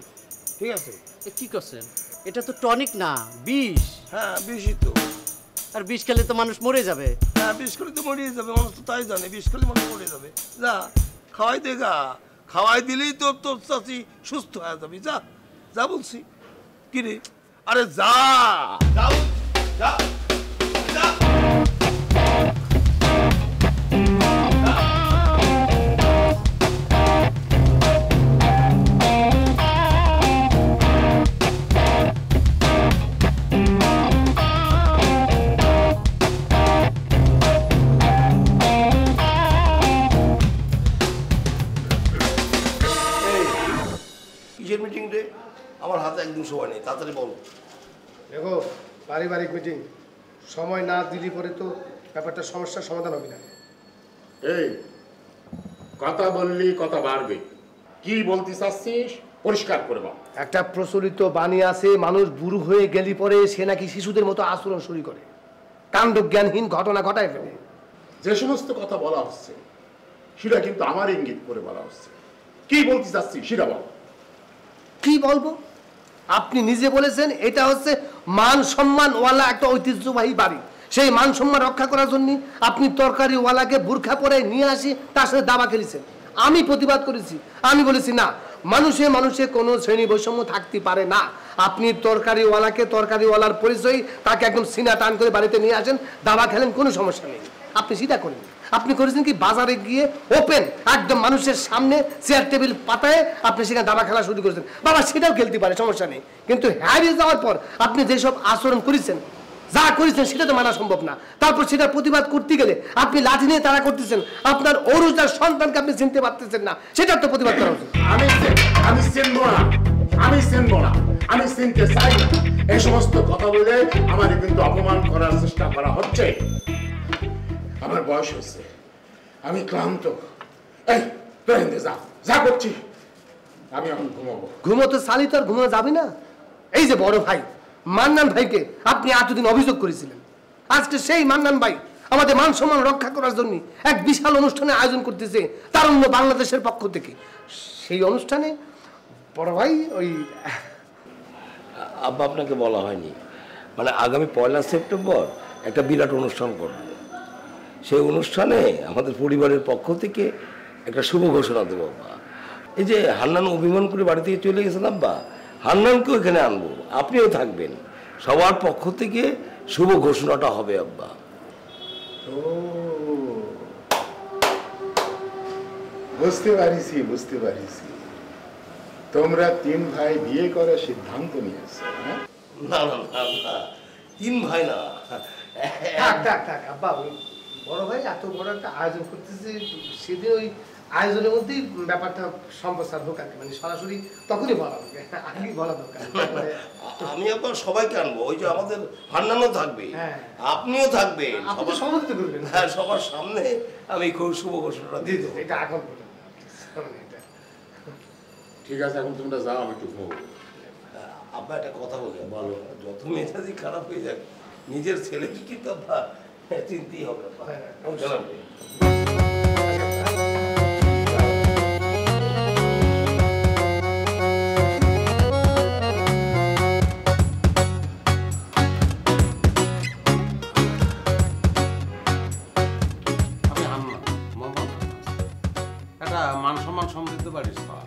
ঠিক আছে? কি করছেন? এটা তো টনিক না, বিষ। হ্যাঁ বিষই তো। আর বিষ খেলে তো মানুষ মরে যাবে। হ্যাঁ বিষ খেলে তো মরিয়ে যাবে, মানুষ তো তাই জানে, বিষ খেলে মানুষ মরে যাবে। যা খাওয়াই দে গা, খাওয়াই দিলেই তো তোর চাচি সুস্থ হয়ে যাবি। যা যা বলছি। কি রে? আরে যা যা যা যা। কিসের মিটিং রে? আমার হাতে একদম সময় নেই, তাড়াতাড়ি বল। দেখো পারিবারিক মিটিং, সময় না দিলে পরে তো ব্যাপারটা সমস্যার সমাধান হবে না। এই কথা বললি কথা বাড়বে, কি বলতে চাচ্ছিস পরিষ্কার করে বল। একটা প্রচলিত বাণী আছে, মানুষ বুড়ো হয়ে গেলি পরে সে নাকি শিশুদের মতো আচরণ শুরু করে, কাণ্ড জ্ঞানহীন ঘটনা ঘটায় ফেলে। যে সমস্ত কথা বলা হচ্ছে সেটা কিন্তু আমার ইঙ্গিত করে বলা হচ্ছে, কি বলতে চাচ্ছিস সেটা বল। কি বলবো? আপনি নিজে বলেছেন এটা হচ্ছে মান সম্মানওয়ালা একটা ঐতিহ্যবাহী বাড়ি, সেই মান সম্মান রক্ষা করার জন্য আপনি তরকারিওয়ালাকে বুরখা পরে নিয়ে আসি তার সাথে দাবা খেলেছেন। আমি প্রতিবাদ করেছি, আমি বলেছি না, মানুষে মানুষে কোনো শ্রেণী বৈষম্য থাকতে পারে না। আপনি তরকারিওয়ালাকে তরকারিওয়ালার পরিচয় তাকে একদম সিনা টান করে বাড়িতে নিয়ে আসেন, দাবা খেলেন, কোনো সমস্যা নেই। আপনি সেটা করেন। আপনি করেছেন কি বাজারে গিয়ে ওপেন একদম মানুষের সামনে চেয়ার টেবিল পাতায় আপনি সেখানে দাবা খেলা শুরু করেছেন। বাবা সেটাও খেলতে পারে, সমস্যা নেই, কিন্তু হারিয়ে যাওয়ার পর আপনি যেসব আচরণ করেছেন, যা করেছেন সেটা তো মানা সম্ভব না। তারপর সেটা প্রতিবাদ করতে গেলে আপনি লাঠি নিয়ে তারা করতেছেন, আপনার অরুজার সন্তানকে আপনি চিনতে পারতেছেন না, সেটার তো প্রতিবাদ করা উচিত। আমি চিনবো না, আমি চিনবো না, আমি চিনতে চাই না। এই সমস্ত কথা বলে আমার কিন্তু অপমান করার চেষ্টা করা হচ্ছে। আমার বয়স হচ্ছে, আমি ক্লান্ত। এই তোর যা যা করছি, আমি এখন ঘুমাবো। ঘুমোতে চালি তো আর ঘুমানো যাবে না। এই যে বড় ভাই মান্নান ভাইকে আপনি এতদিন অভিযোগ করেছিলেন, আজকে সেই মান্নান ভাই আমাদের মান সম্মান রক্ষা করার জন্য এক বিশাল অনুষ্ঠানের আয়োজন করতেছে তারুণ্য বাংলাদেশের পক্ষ থেকে। সেই অনুষ্ঠানে বড় ভাই ওই আব্বা আপনাকে বলা হয়নি, মানে আগামী 1 সেপ্টেম্বর একটা বিরাট অনুষ্ঠান করব। সেই অনুষ্ঠানে আমাদের পরিবারের পক্ষ থেকে একটা শুভ ঘোষণা দেবো আব্বা। এই যে হান্নান অভিমান করে বাড়ি থেকে চলে গেছেন আব্বা, হান্নানকেও এখানে আনবো, আপনিও থাকবেন, সবার পক্ষ থেকে শুভ ঘোষণাটা হবে আব্বা। বুঝতে পারিছি, বুঝতে পারিছি, তোমরা 3 ভাই বিয়ে করার সিদ্ধান্ত নিয়েছো। না না না না, 3 ভাই না। থাক আব্বা, ওই বড় ভাই এত বড় একটা আয়োজন করতেছে, সেদিন ওই আয়োজনের মধ্যেই ব্যাপারটা সম্প্রচার হোক আর কি, মানে সরাসরি তখনই বলা হবে, আগেই বলা দরকার। আমি আবার সবাইকে আনবো, ওই যে আমাদের হান্নানও থাকবে, আপনিও থাকবেন, সমস্ত করবেন। হ্যাঁ সবার সামনে আমি খুব শুভ ঘোষণাটা দিয়ে দেবো। এটা এখন ঠিক আছে, এখন তোমরা যাও, আমি একটু ঘুমাবো। আব্বা একটা কথা বলি, বলো, যত মেজাজি খারাপ হয়ে যাক নিজের ছেলেকে কিন্তু আব্বা চিনতেই হবে। একটা মান সম্মান সমৃদ্ধ বাড়ির সব,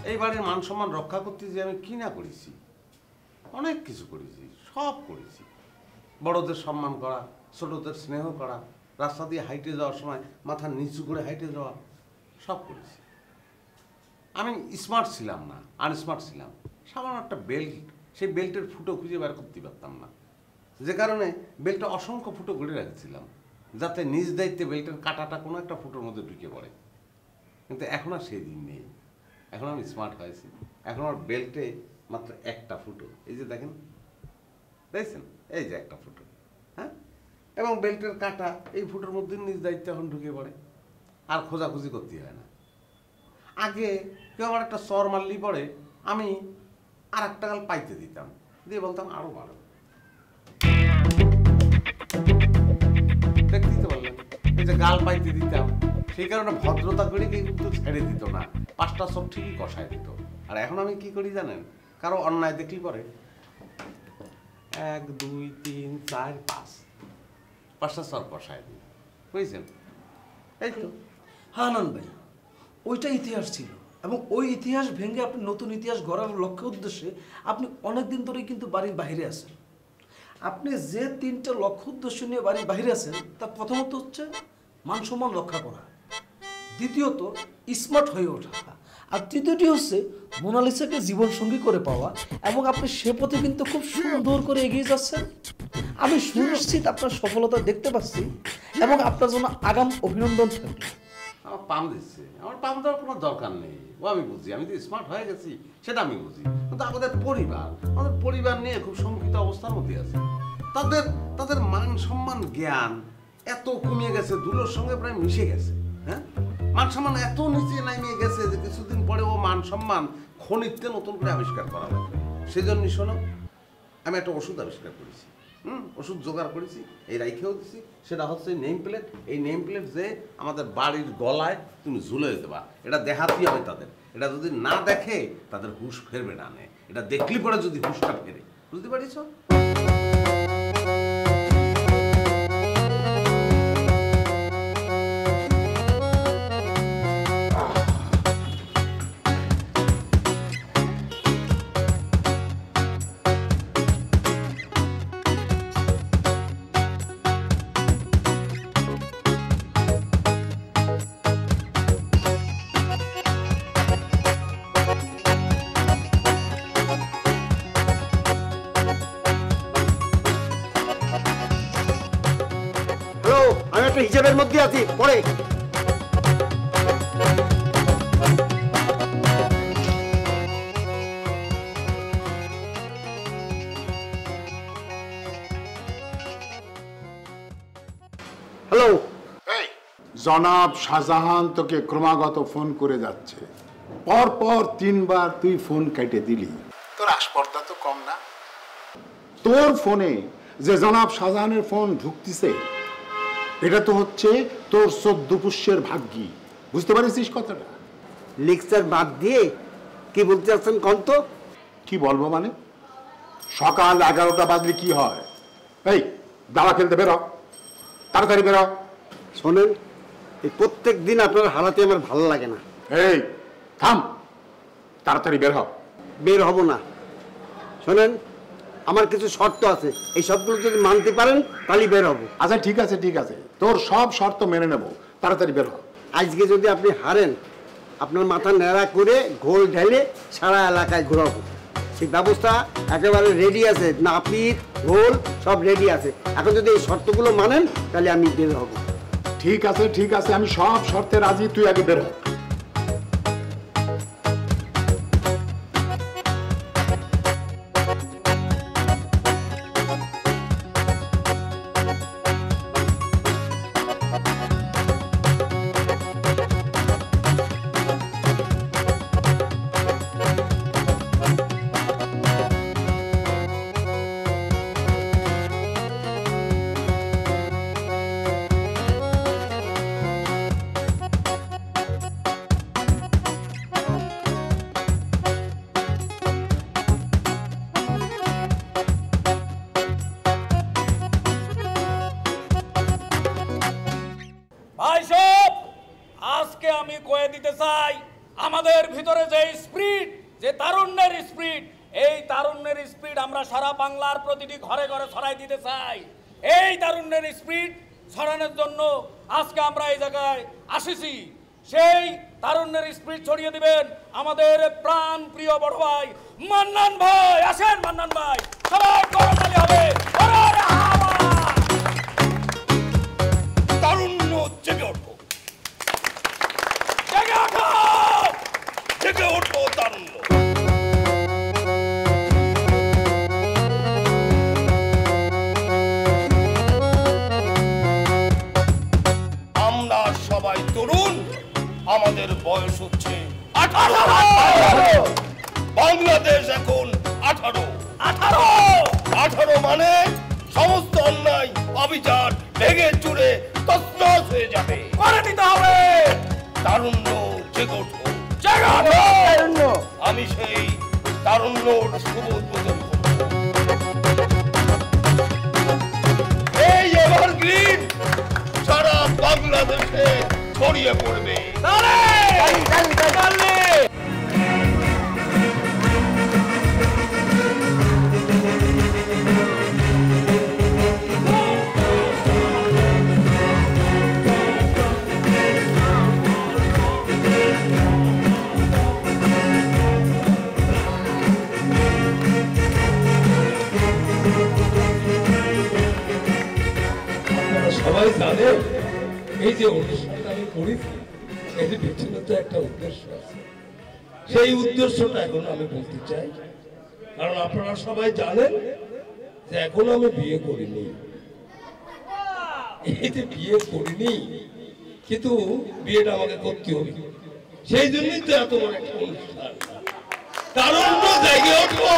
এই বাড়ির মান সম্মান রক্ষা করতে যে আমি কি না করেছি, অনেক কিছু করেছি, সব করেছি। বড়দের সম্মান করা, ছোটদের স্নেহ করা, রাস্তা দিয়ে হাইটে যাওয়ার সময় মাথা নিচু করে হাইটে যাওয়া, সব করেছি। আমি স্মার্ট ছিলাম না, আনস্মার্ট ছিলাম। সামান্য একটা বেল্ট, সেই বেল্টের ফুটো খুঁজে বের করতে পারতাম না, যে কারণে বেল্টে অসংখ্য ফুটো গড়ে রেখেছিলাম, যাতে নিজ দায়িত্বে বেল্টের কাঁটাটা কোনো একটা ফুটোর মধ্যে ঢুকে পড়ে। কিন্তু এখন আর সেই দিন নেই, এখন আমি স্মার্ট হয়েছি। এখন আমার বেল্টে মাত্র একটা ফুটো, এই যে দেখেন, দেখছেন, এই যে একটা ফুটো, হ্যাঁ, এবং বেল্টের কাঁটা এই ফুটোর মধ্যে নিজ দায়িত্বে এখন ঢুকে পড়ে, আর খোঁজাখুঁজি করতে হয় না। আগে কেউ আমার একটা চর মারলি পরে আমি আর একটা গাল পাইতে দিতাম, দিয়ে বলতাম আরো ভালো, দেখতে দিতে পারলেন, এই যে গাল পাইতে দিতাম, সেই কারণে ভদ্রতা করে কিন্তু ছেড়ে দিত না, 5টা চর ঠিকই কষায় দিত। আর এখন আমি কি করি জানেন, কারো অন্যায় দেখলি পরে 1 2 3 4 5 5টা সর বসায় দিই, বুঝছেন? এই তো। হানান ভাই, ওইটা ইতিহাস ছিল এবং ওই ইতিহাস ভেঙে আপনি নতুন ইতিহাস গড়ার লক্ষ্য উদ্দেশ্যে আপনি অনেকদিন ধরেই কিন্তু বাড়ির বাইরে আছেন। আপনি যে 3টা লক্ষ্য উদ্দেশ্য নিয়ে বাড়ির বাইরে আছেন, তার প্রথমত হচ্ছে মান সম্মান রক্ষা করা, দ্বিতীয়ত স্মার্ট হয়ে ওঠা, আর তৃতীয়টি হচ্ছে মোনালিসাকে জীবনসঙ্গী করে পাওয়া, এবং আপনি সে পথে কিন্তু খুব সুন্দর করে এগিয়ে যাচ্ছেন। আমি সুনিশ্চিত আপনার সফলতা দেখতে পাচ্ছি এবং আপনার জন্য আগাম অভিনন্দন থাকবে। আমার পাম দিচ্ছে, আমার পাম দেওয়ার কোনো দরকার নেই, ও আমি বুঝি, আমি তো স্মার্ট হয়ে গেছি সেটা আমি বুঝি। কিন্তু আমাদের পরিবার নিয়ে খুব শঙ্কিত অবস্থার মধ্যে আছে। তাদের মান সম্মান জ্ঞান এত কমিয়ে গেছে, দুলোর সঙ্গে প্রায় মিশে গেছে। হ্যাঁ, মান সম্মান এত নিচে নামিয়ে গেছে যে কিছুদিন পরে ও মান সম্মান খনিতে নতুন করে আবিষ্কার করা লাগবে। সেজন্য শোনো, আমি একটা ওষুধ আবিষ্কার করেছি। ওষুধ জোগাড় করেছি, এই রাইখেও দিচ্ছি। সেটা হচ্ছে নেম প্লেট। এই নেম প্লেট যে আমাদের বাড়ির গলায় তুমি ঝুলে দেবা, এটা দেখাতেই হবে তাদের। এটা যদি না দেখে তাদের হুঁশ ফেরবে না, এটা দেখলি পরে যদি হুঁশটা ফেরে, বুঝতে পারিস? হিসাবের মধ্যে আছি পরে। হ্যালো, এই জনাব শাহজাহান তোকে ক্রমাগত ফোন করে যাচ্ছে, পর 3 বার তুই ফোন কেটে দিলি। তোর আসপর্দা তো কম না। তোর ফোনে যে জনাব শাহজাহানের ফোন ঢুকতেছে, এটা তো হচ্ছে তোর 14 পুষ্যের ভাগ্যি। বুঝতে পারিস কথাটা? লেকচার বাদ দিয়ে কি বলতে চাচ্ছেন কন্ত? কি বলবো মানে, সকাল 11টা বাজলে কি হয়? এই দাবা খেলতে বেরো, তাড়াতাড়ি বেরো। শোনেন, এই প্রত্যেক দিন আপনার হারাতে আমার ভালো লাগে না। এই থাম, তাড়াতাড়ি বের হ। বের হব না। শোনেন, আমার কিছু শর্ত আছে, এই সবগুলো যদি মানতে পারেন তাহলে বের হবো। আচ্ছা ঠিক আছে, তোর সব শর্ত মেনে নেব, তাড়াতাড়ি বের হ। আজকে যদি আপনি হারেন, আপনার মাথা ন্যাড়া করে ঘোল ঢেলে সারা এলাকায় ঘোরাবো। সেই ব্যবস্থা একেবারে রেডি আছে, নাপিত ঘোল সব রেডি আছে। এখন যদি এই শর্তগুলো মানেন তাহলে আমি বের হব। ঠিক আছে, আমি সব শর্তে রাজি, তুই আগে বের হ। আমাদের ভিতরে যে স্পিরিট, যে তারুণ্যের স্পিরিট, এই তারুণ্যের স্পিরিট আমরা সারা বাংলার প্রতিটি ঘরে ঘরে ছড়াই দিতে চাই। এই তারুণ্যের স্পিরিট ছড়ানোর জন্য আজকে আমরা এই জায়গায় আসিছি। সেই তারুণ্যের স্পিরিট ছড়িয়ে দিবেন আমাদের প্রাণ প্রিয় বড় ভাই মান্নান ভাই। আসেন মান্নান ভাই, সবাই করতালি হবে। তারুণ্য জেগে ওঠো, জেগে ওঠো, জেগে ওঠো তারুণ্য। আমরা সবাই তরুণ, আমাদের বয়স হচ্ছে 18। বাংলাদেশ এখন 18 মানে সমস্ত অন্যায় অবিচার ভেঙে চুরে তছনছ হয়ে যাবে, করে দিতে হবে। তারুণ্য জেগে ওঠো, জেগে ওঠো। আমি সেই তারুণ্যর শুভ উদ্বোধন এই এভারগ্রিন সারা বাংলাদেশে ছড়িয়ে পড়বে। সবাই জানেন এই যে অনুষ্ঠানটা আমি করেছি এর পেছনে তো একটা উদ্দেশ্য আছে। সেই উদ্দেশ্যটা এখন আমি বলতে চাই, কারণ আপনারা সবাই জানেন যে এখন আমি বিয়ে করিনি। এই যে বিয়ে করিনি, কিন্তু বিয়েটা আমাকে করতে হবে, সেই জন্যই তো এত বড় একটা অনুষ্ঠান। তারুণ্য জায়গায় উঠবো।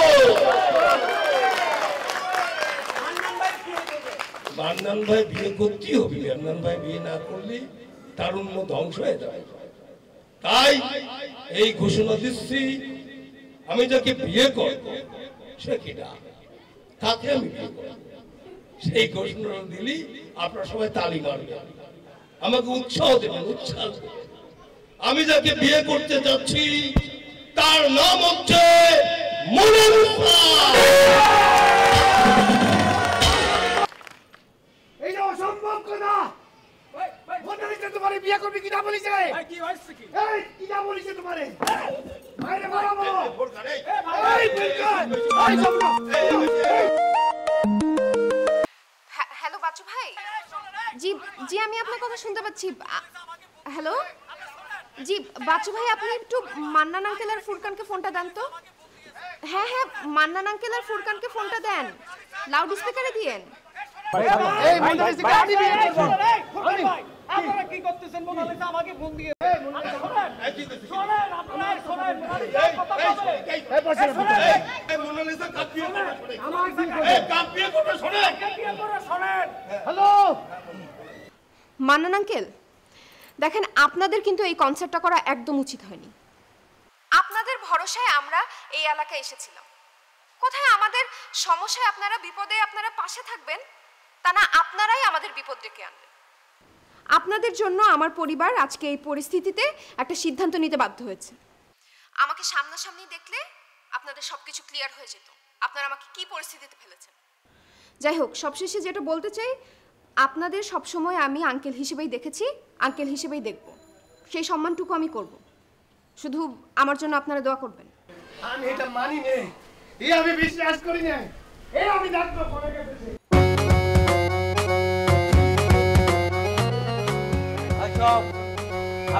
মান্নান ভাই বিয়ে করতেই হবে, মান্নান ভাই বিয়ে না করলে তারুণ্য ধ্বংস হয়ে যাবে। তাই এই ঘোষণা দিচ্ছি, আমি যাকে বিয়ে করব সে কিনা, তাকে আমি বিয়ে করব। সেই ঘোষণা দিলি আপনারা সবাই তালি মারবেন, আমাকে উৎসাহ দেবেন, উৎসাহ। আমি যাকে বিয়ে করতে যাচ্ছি তার নাম হচ্ছে মোনালিসা। এই যে অসম্ভব কথা, মোনালিসা তোমারে বিয়ে করবে কি না বলিছে? কি হইছে কি? এই কি না বলিছে তোমারে? আরে বাবা এই ফুলকান এই জমনা। হ্যালো বাচ্চু ভাই। জি জি আমি আপনার কথা শুনতে পাচ্ছি। হ্যালো জি বাচ্চু ভাই, আপনি একটু মান্নান আঙ্কেল আর ফুরকানকে ফোনটা দেন তো। হ্যাঁ হ্যাঁ, মান্নান আঙ্কেল আর ফুরকানকে ফোনটা দেন, লাউড স্পিকারে দিয়েন। এই মোনালিসাকে আপনি বিয়ে করবেন? আপনারা কি করতেছেন? মোনালিসা আমাকে ফোন দিয়ে শোনেন, আপনারা শোনেন, মোনালিসা কথা বলে। এই বসে এই মোনালিসা কাঁপিয়ে করবে, এই কাঁপিয়ে করবে, শোনেন, কাঁপিয়ে করবে, শোনেন। হ্যালো মান্নান আঙ্কেল, দেখেন আপনাদের কিন্তু এই কনসার্টটা করা একদম উচিত হয়নি। আপনাদের ভরসায় আমরা এই এলাকায় এসেছিলাম। কোথায় আমাদের সমস্যায় আপনারা, বিপদে আপনারা পাশে থাকবেন, তা না আপনারাই আমাদের বিপদ ডেকে আনবেন। আপনাদের জন্য আমার পরিবার আজকে এই পরিস্থিতিতে একটা সিদ্ধান্ত নিতে বাধ্য হয়েছে। আমাকে সামনাসামনি দেখলে আপনাদের সবকিছু ক্লিয়ার হয়ে যেত, আপনারা আমাকে কি পরিস্থিতিতে ফেলেছেন। যাই হোক, সবশেষে যেটা বলতে চাই, আপনাদের সবসময় আমি আঙ্কেল হিসেবেই দেখেছি, আঙ্কেল হিসেবেই দেখব, সেই সম্মানটুকু আমি করব। শুধু আমার জন্য আপনারা দোয়া করবেন। আমি এটা মানি নে, এই আমি বিশ্বাস করি না, এই আমি ডাক্তার ফোনে গেছে। সব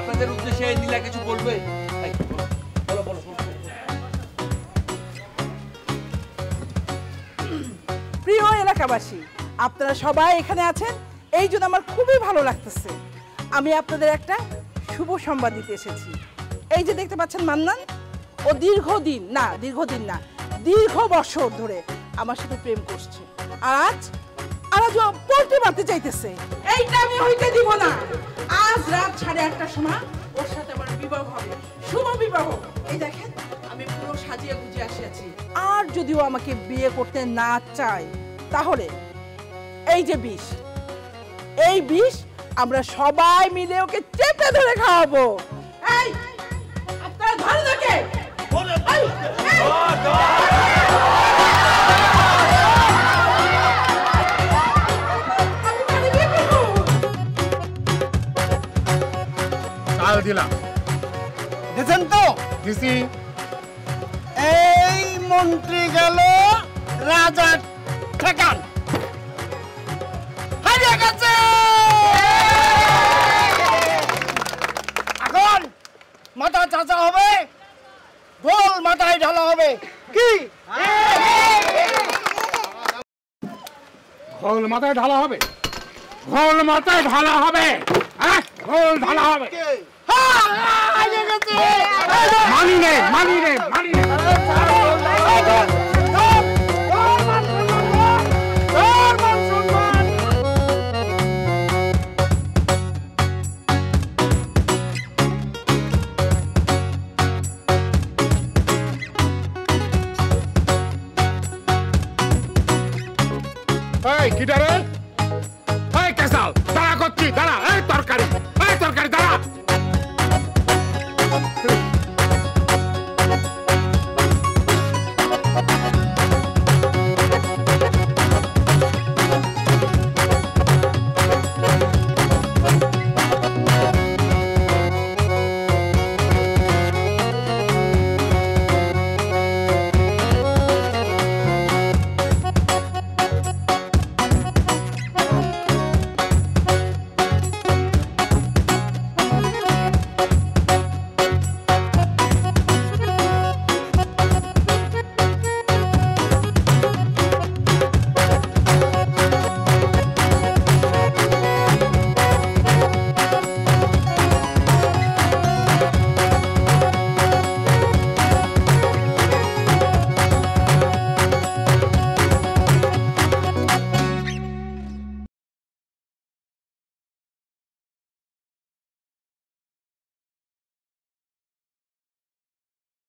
আপনাদের উদ্দেশ্যে নীলা কিছু বলবে? বলো বলো। প্রিয় এলাকাবাসী, আপনারা সবাই এখানে আছেন, এই জন্য আমার খুবই ভালো লাগতেছে। আমি আপনাদের একটা শুভ সংবাদ দিতে এসেছি। এই যে দেখতে পাচ্ছেন মান্নান, ও দীর্ঘদিন না দীর্ঘ বছর ধরে আমার সাথে প্রেম করছে, আর আজ ও পল্টি মারতে চাইতেছে। এইটা আমি হইতে দিব না। আজ রাত 8:30টার সময় ওর সাথে আমার বিবাহ হবে, শুভ বিবাহ। এই দেখেন আমি পুরো সাজিয়ে গুজিয়ে আসিয়াছি। আর যদিও আমাকে বিয়ে করতে না চায়, তাহলে এই যে বিষ, এই বিষ আমরা সবাই মিলে ওকে চেপে ধরে খাওয়াবো। এই আপনারা ধরে দেখে দিলাম, দেখেন তো দিছি। এই মন্ত্রী গেল রাজার ঠেকান, হারিয়ে গেছে। এখন মাথা চাচা হবে, গোল মাথায় ঢালা হবে। কি ঘোল মাথায় ঢালা হবে? ঘোল মাথায় ঢালা হবে? হ্যাঁ, ঘোল ঢালা হবে। মানি নে, মানি নে, মানি নে। এই কিটারে